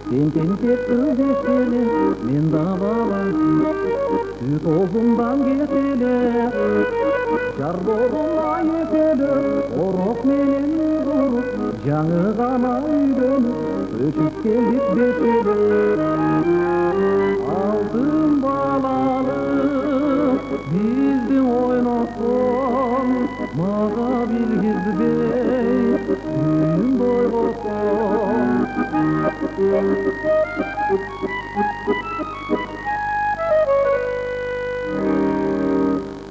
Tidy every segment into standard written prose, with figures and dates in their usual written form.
Сен тентек келе, мен да бала, сүт оғымдан кетеле, жар болуна етеле, орық менен ұрып, жаңы ғана үйленіп, өшіп келдік бетеле. Алтын балалық, біздің ойнатқан, маға білгізбей, сүйін бойғатқан.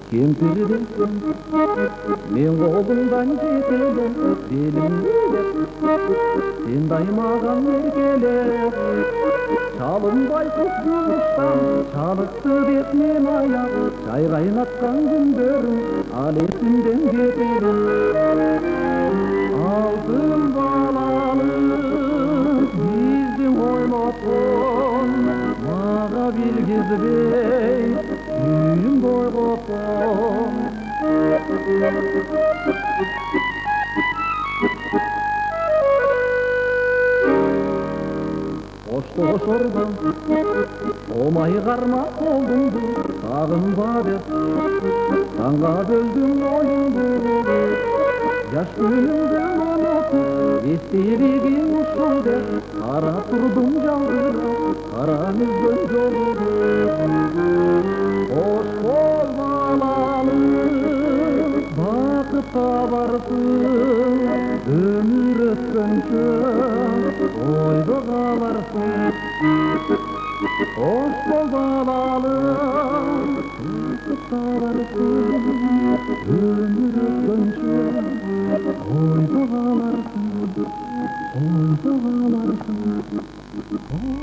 Кемпірден мен қолыңдан жетеле, белім билеп, сен даймаған еркеле. Шалынбай құс жұмыштан, шалықты бетінен аяп, шай қайнатқан күндерім, ал есімден кетеле. Алтын балалық, біздің ойнатқан, bilgizbey Yüyüm boy kopon Koşordan Omay karma oldumdu Sağınba dep Sanğa böldüm oyundu Yaş günümden unutup İsteyirigin uşul dep Kara turdum yalgırap Karanızdan yolunu Hoş bol balalı Bakıpta varsın Ömür ötkönçö Oyda kalarsın Hoş bol balalı Bakıpta varsın Ömür ötkönçö Oyda kalarsın Oyda kalarsın Oyda kalarsın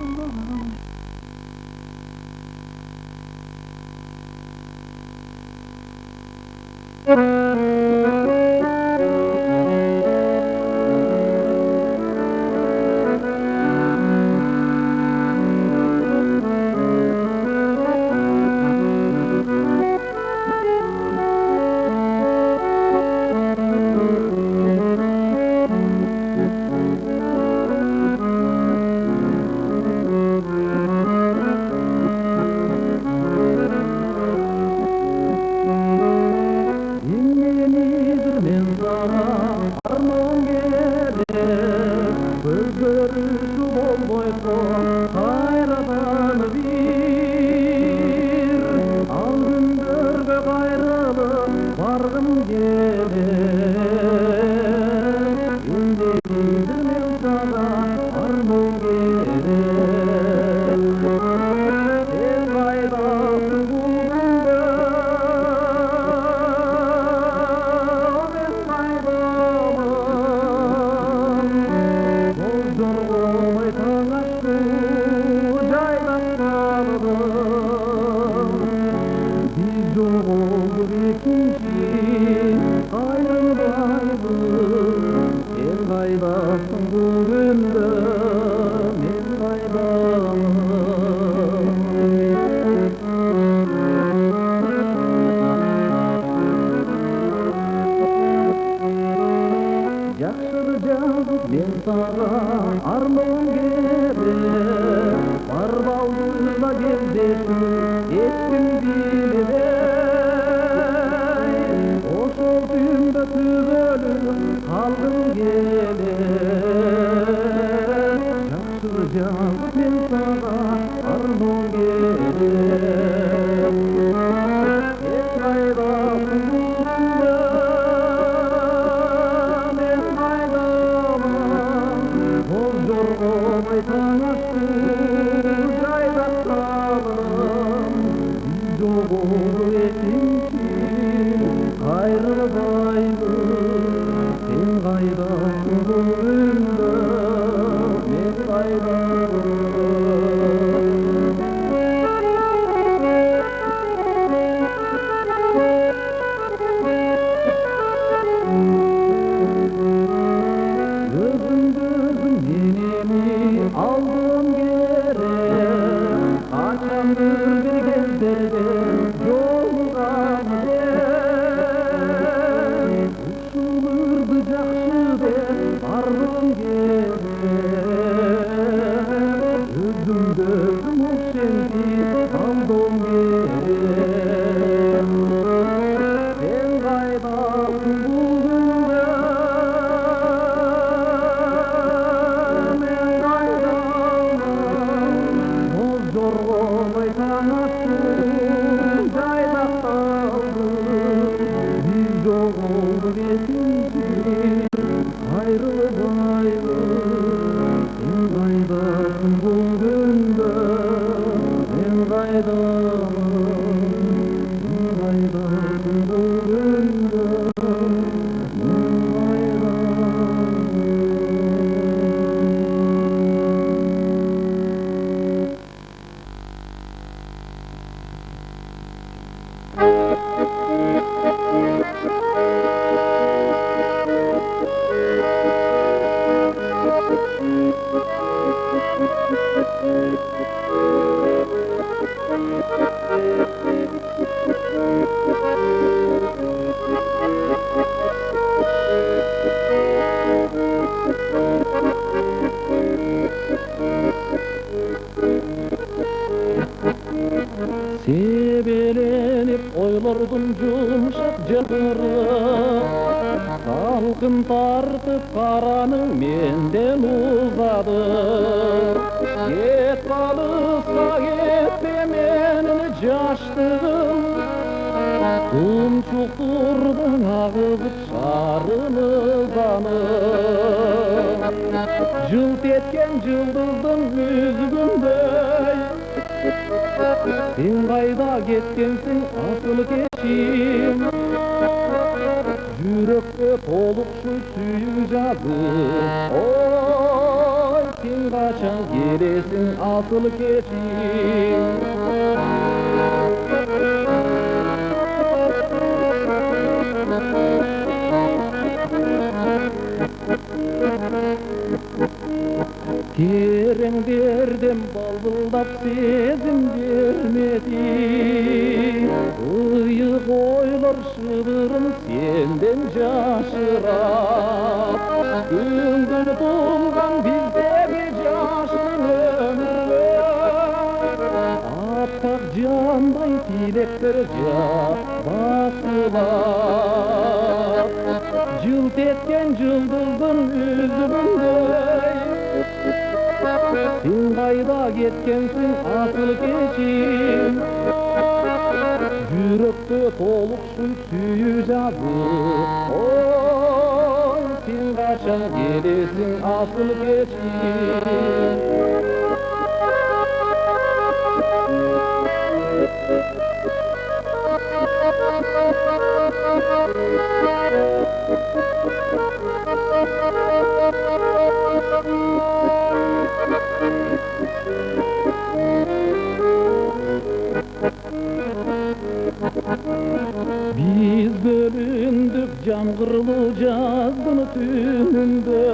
Sebelenip oylardın yumuşak jagırı, salkın tartıp karanın menden uzadı. Get kalırsa gitme menin jaştığım, Tumçukturdun ağızıp sarımızanım. Jılt etken jıldızdım üzgündey, sen kayda ketkensin asıl keçim. Yürekte toluk şu suyun jazı, oy sen kaçan gelesin asıl keçim. Tereň derdim balbıldap sezim vermedi, ıyık oylar şıdırın senden jaşırap. Gündür tulgan bizdeki jaşlın ömürlü, appak janday tilekler basılap. Jılt etken jıldızın üzümündey, sen kayda ketkensin asıl keçim. Yürekte toluk suyu jazı, oy sen kaçan gelesin asıl keçim. Biz bölündük jamgırlı jazdın tününde,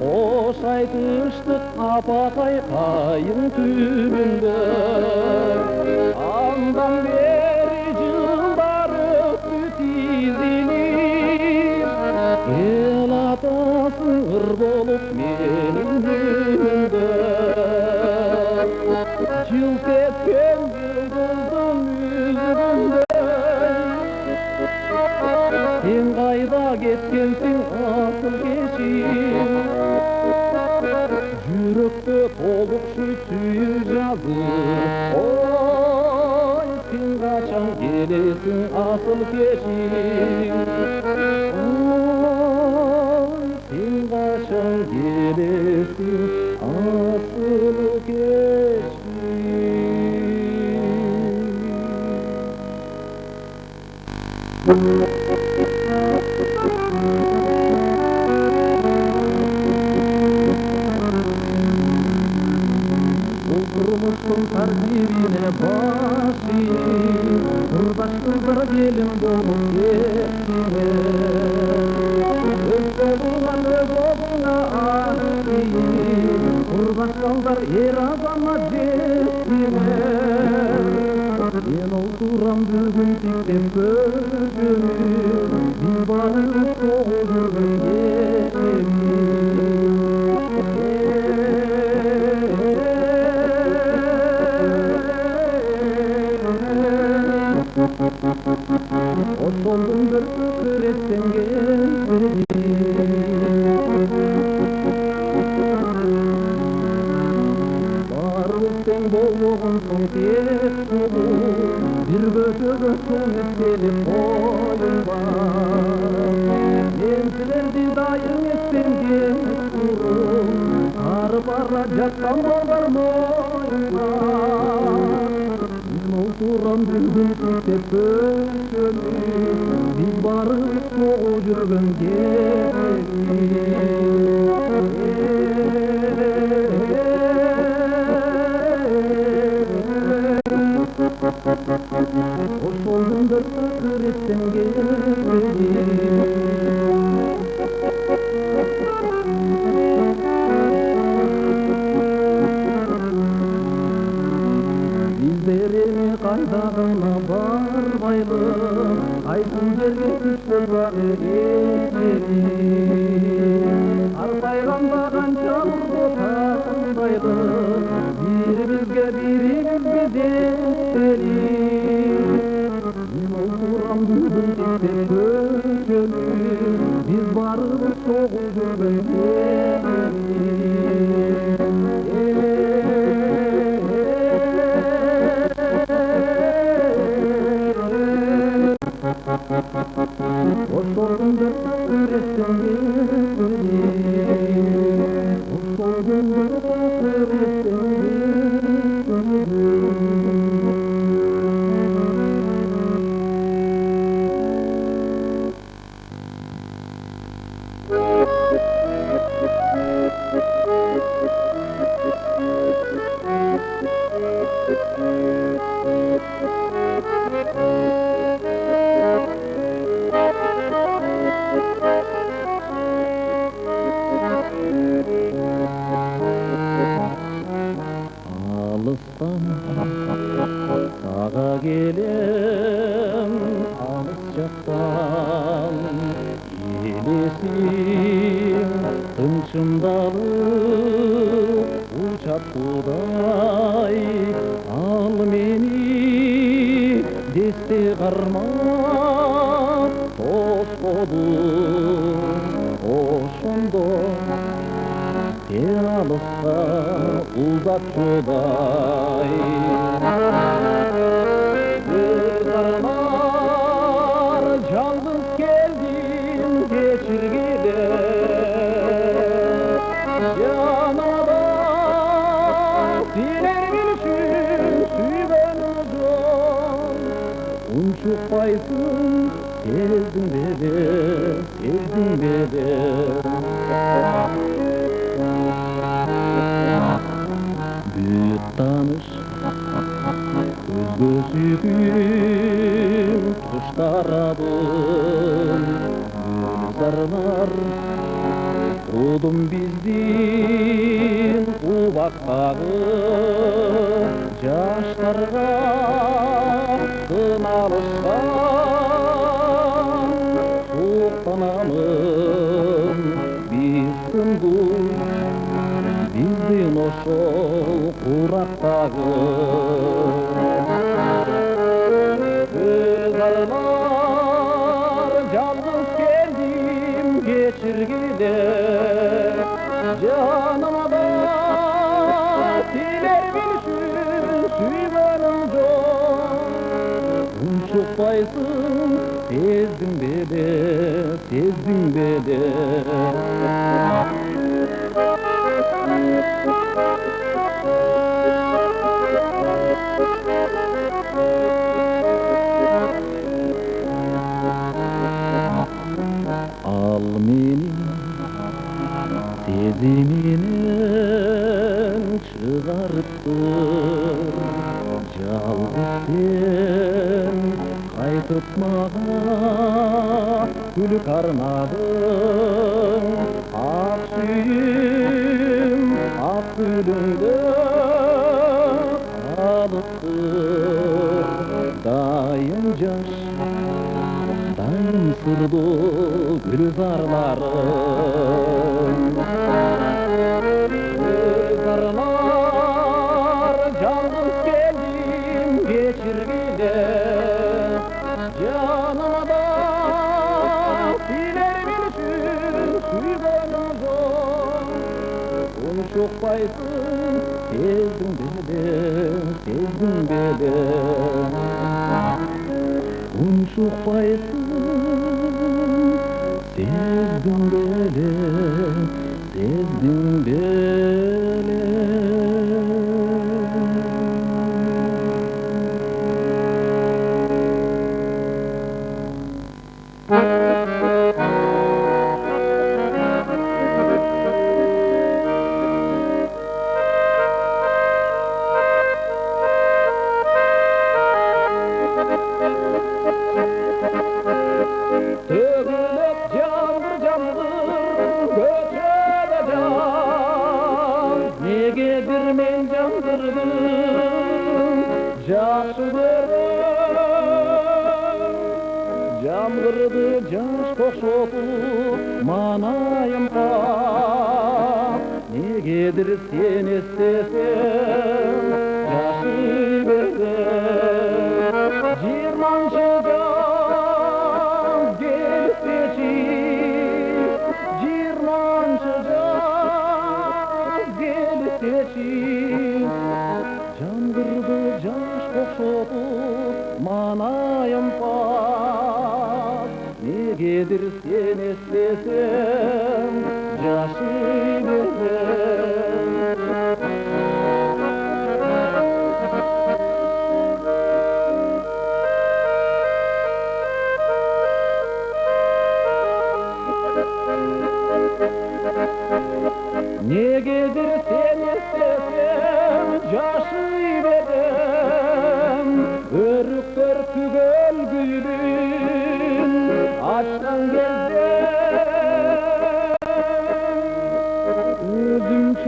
hoş aytıştık apakay kayın tübünde. Andan beri jılдар öttü tizilip, el atası ır bolup menin günümde. Jılt etken yıldızın yüzünde, sen kayda ketkensin asıl keçim. Yürekte toluk şu suyu jazı, oy sen kaçan gelesin asıl keçim. Oy sen kaçan gelesin asıl keçim. Oturmuşsun tartibine başlayayım, kurbaş kızlar gelin dolup geçtine. Özde bulan öz oğluna ağrıyım, kurbaş kalдар er adama cestine. Ben oturam bugün tiklem gözümü, bir barıp soğudurgun geçimi. Hoş oldun bir fıkır etsen gezdim. Barılıp sen bolluğun son tek solu, bir götüge son etselim boyunba. Mensilerdi dayın etsen demek durum, karı barla jaktan bolgar moyunba. Oturam bugün tiktep köşemi, biz barıp soğuk jürgün gecemi. Hoş oldun bir fıkır etsen gezdim. Bizlerimi kaydağına barbaylım, aysın жерге күч болса eğlerim. Arpayğanda kança burdu tandaylı, biri bizge biri bizge Alыстан саға келем, алыс жақтан елесің, тыншымдалып ұшап құдай. Ал мені десте қармап, дос болып ошондо алысқа ұзап шудай. Кызарлар жалғыз келдім кешіргеле, жанада сенер білшін сүйген жол. Уншықпайсың сездің бе, сездің бе. Büyük tanış gözgösügüm tuşlarabım Gülzarlar Udum bizdin uvaktagı Yaşlarga kınalışkan Soğuktanamın bizsin bu Bizdin oşol kuraktagı Kızarlar жалғыз келдім кешіргеле Жаныма да сенер білшін сүйгенім жоқ Уншықпайсың сездің бе, сездің бе Al meni сезімінен шығарыптыр жалғыз сен қайтып маған күлік арнадың ақ сүйім ақ гүліңді қалыптыр дайын жаш дайын сырды гүлзарларым Kızarlar жалғыз келдім кешіргеле Жаныма да сенер білшін сүйгенім жоқ Уншықпайсың сездің бе, Уншықпайсың сездің бе Tөгіліп жаңғыр көшеді жан Негедір мен жаңғырдым жақсы көрдім Жаңғырды жаш қошотып манайым қап Негедір сен естесем жақсы көрдім Жиырманшы Жаңғырды жаш қошотып манайым пап Негедір сен естесем жашы бердім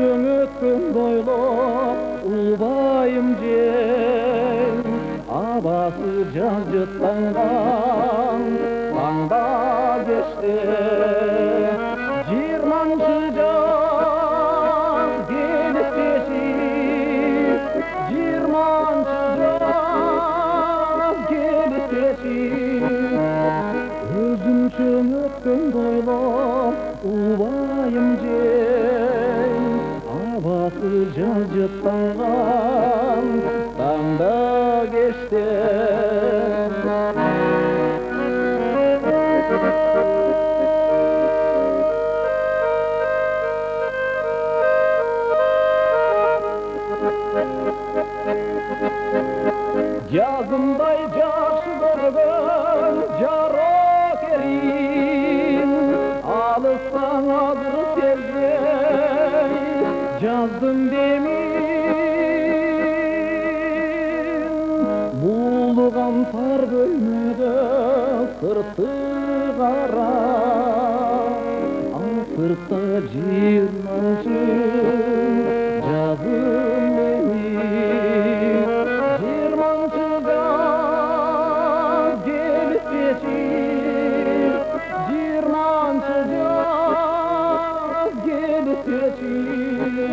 өткөн бойлоп убайым жең абасы жазжыттанган таңда кеште 20-нчы жаз келип кешип 20-нчы жаз келип кешип өзүнчө өткөн бойлоп убайым жең абасы жазжыттанган таңда кеште Yazımday жақшы көргөн жарок эрим алыстан азыр сезбей жаздым демин булган тар бөлмөдө сырты кара ал сыртта 20-нчы жазым менин 20-нчы жаз келип кешип 20-нчы жаз келип кешип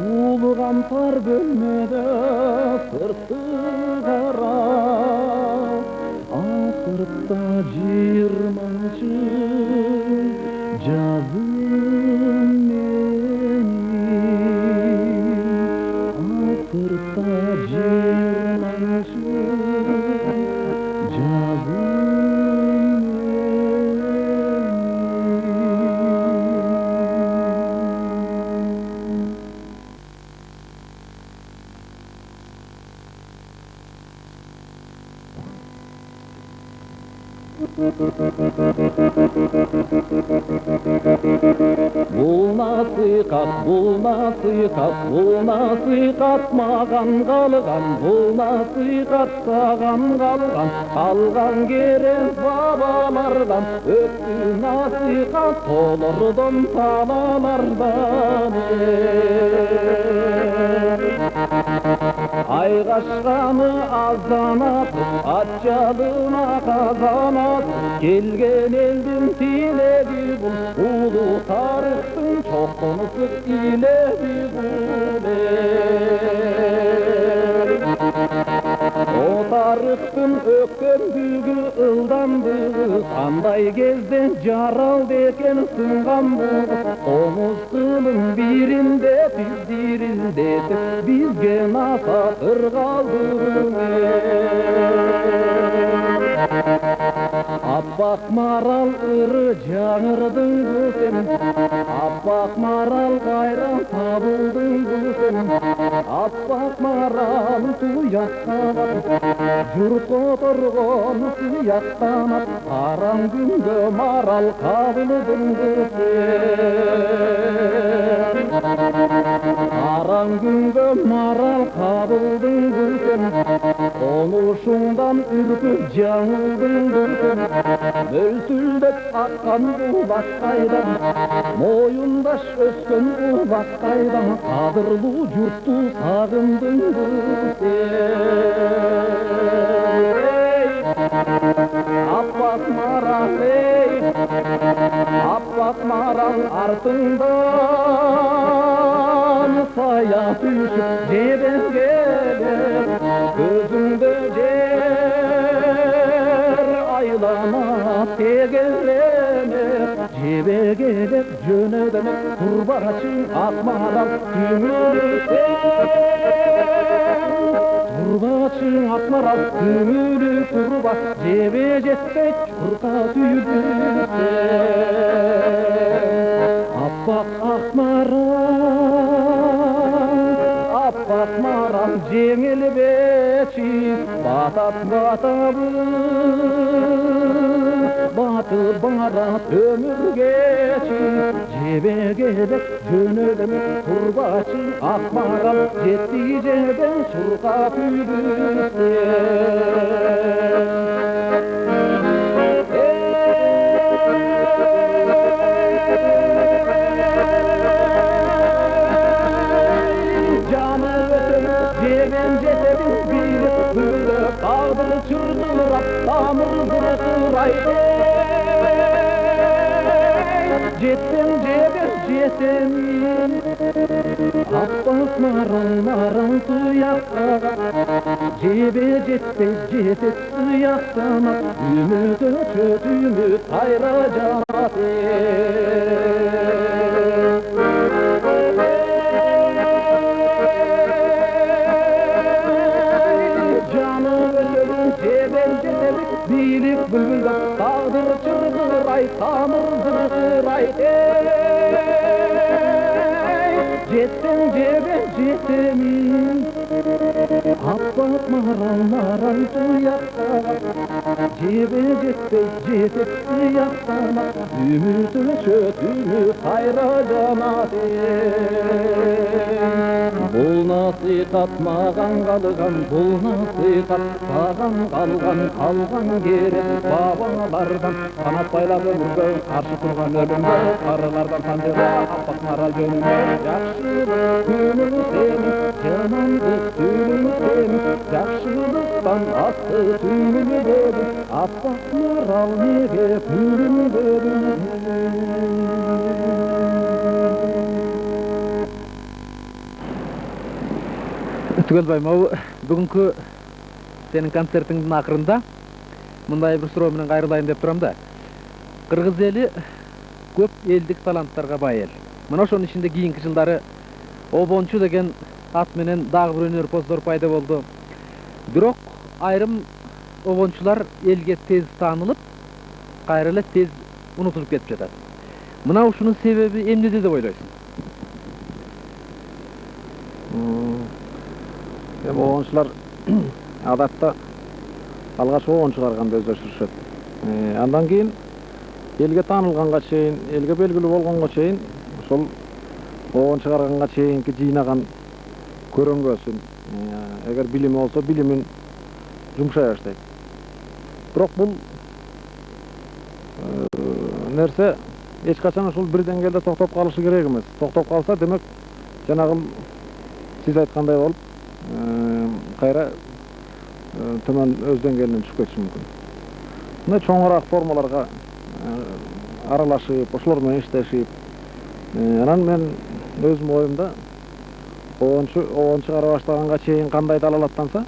булган тар бөлмөдө сырты кара ал сыртта 20-нчы жазым менин ал сыртта 20-нчы жазым Бул насыйкат маған қалған, бул насыйкат саған қалған, қалған керек бабалардан, өтті насыйкат толырдым талалардан. Ай қашқаны азанат, атжалына қазанат, келген елдің тилеги бұл, улы тарихтың чоқынысы илеги бұл. О тарихтың өккөндүгү ылдамдыгы, қандай кезде жаралды екен сынған бұл. Комуз кылын биринде биз дирилдетип, бизге насатыр калдырың. Аппак марал ыры жаңырдың күсен, аппак марал кайран табылдың күсен, аппак марал туяктанат, жұрт отыргон туяктанат, караң күнгө марал кабылдың күсен. Караң күнгө марал кабылдың күсен, конушуңдан үркүп жаңылдың күсен. Мөлтүлдөп аккан булак кайдан, моюндаш өскөн улак кайдан, кадырлуу журтту сагындың күсен. Аппак марал, аппак марал артыңдан сая түшүп жебен келет, көзүңдө жер айлана тегеленет, жебе келет жөнөдөн турбачың ак марал турбачың ак марал күңүлү турба, жебе жетпей чурка түйдүрсө. Аппак ак марал жеңилбечи, батат батып барат өмүргечи, жебе келет жөнөдөн турбачың ак марал, жетти жерден чурка түйдүрсө. tağdır çırgırap tamır zırgıraydı. Jetsen jeten Abbas maran tuyakta Jebe jetse jetet tuyaktama Ümit öçöt ümit hayra canate Bilik bülbülden tağdır çırgıray, tamır zırgıray Jetsen jetemin Abbas maran tuyakta Jebe jetse jetet tuyaktama Ümit öçöt ümit hayra canate Bul nasihat mağan kalgan, bul nasihat sağan kalgan gerek babalardan kanat baylap ömürgө karşı turgan ölümgө karılardan sanjıga Abbas maral jönüngө Jakşılık günün seni jamanlık tünün seni Jakşılıktan astı tünün dedim Abbas maral nege tünün dedim Tugel mau бүгүнкү сенин концертиңдин акырында мындай бир суроо менен кайрылайын деп турам да. Кыргыз эли көп элдик таланттарга бай эл. Мына ошонун ичинде кийинки жылдары обончу деген ат менен дагы бир өнөрпоздор пайда болду. Бирок айрым обончулар элге тез таанылып, кайра эле тез унутулуп кетип жатат. Мына ушунун себеби эмнеде деп ойлойсуң? Обончулар адатта алгач обон чыгарганда өздөштүрүшөт. Андан кийин элге таанылганга чейин, элге белгилүү болгонго чейин ошол обон чыгарганга чейинки жыйнаган көрөңгөсүн, эгер билими болсо билимин жумшай баштайт. Бирок бул нерсе эч качан ушул бир деңгээлде токтоп калышы керек эмес. Токтоп калса, демек жанагы сиз айткандай болуп кайра төмөн өз деңгээлине түшүп кетиши мүмкүн. Мына чоңураак формаларга аралашып, ошолор менен иштешип, анан мен өзүм оюмда обон чыгара баштаганга чейин кандай далалаттанса,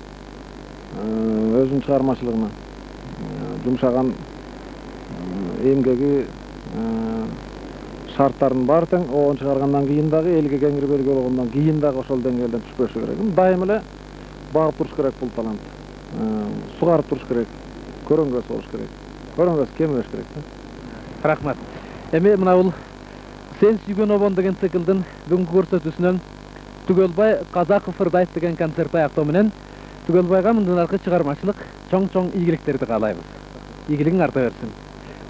өзүнүн чыгармачылыгына жумшаган эмгеги шарттарын бар тең обон чыгаргандан кийин дагы элге кеңири белгилүү болгондон кийин дагы ошол деңгээлден түшпөшү керек. Дайым эле багып туруш керек бул талант. Сугарып туруш керек. Көрөңгөс болуш керек. Көрөңгөс кемебеш керек да. Рахмат. Эми мына бул Сен сүйгөн обон деген циклдын бүгүнкү көрсөтүүсүнөн Түгөлбай Казаков ырдайт деген концерт аяктоо менен Түгөлбайга мындан аркы чыгармачылык чоң ийгиликтерди каалайбыз. Ийгилигиң арта берсин.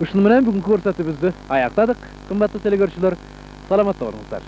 Ушуну менен бүгүнкү көрсөтүүбүздү аяктадык. Кымбаттуу телекөрүүчүлөр, саламатта болуңуздар.